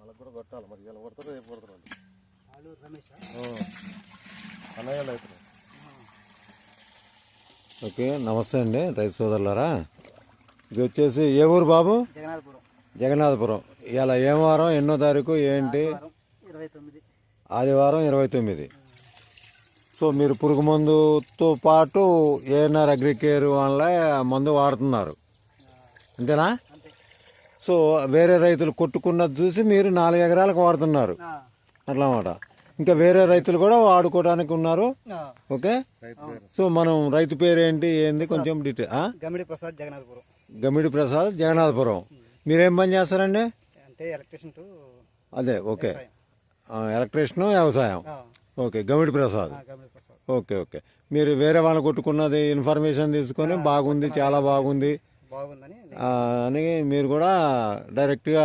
వాళ్ళకి కూడా కొట్టాలి మరి, ఇలా కొడతారు రేపు కొడతారు రమేష్ అన్నయ్య రైతులు. ఓకే, నమస్తే అండి రైతు సోదరులారా. ఇది వచ్చేసి ఏ ఊరు బాబు? జగన్నాథపురం. జగన్నాథపురం. ఇలా ఏం వారం, ఎన్నో తారీఖు, ఏంటి? 29. ఆదివారం 29. సో మీరు పురుగు మందుతో పాటు ఏఎన్ఆర్ అగ్రికేర్ వాళ్ళ మందు వాడుతున్నారు అంతేనా? సో వేరే రైతులు కొట్టుకున్నది చూసి మీరు 4 ఎకరాలకు వాడుతున్నారు అట్లా అన్నమాట. ఇంకా వేరే రైతులు కూడా వాడుకోవడానికి ఉన్నారు. ఓకే, సో మనం రైతు పేరు ఏంటి, ఏంది కొంచెం డీటెయిల్. గమిడి ప్రసాద్, జగన్నాథపురం. గమిడి ప్రసాద్, జగన్నాథపురం. మీరేం పని చేస్తారండి? అంటే ఎలక్ట్రీషియన్. అదే, ఓకే, ఎలక్ట్రీషియన్, వ్యవసాయం. Okay, Gamidi Prasad. Okay okay. మీరు వేరే వాళ్ళు కొట్టుకున్నది ఇన్ఫర్మేషన్ తీసుకొని బాగుంది, చాలా బాగుంది బాగుందని అని మీరు కూడా డైరెక్ట్గా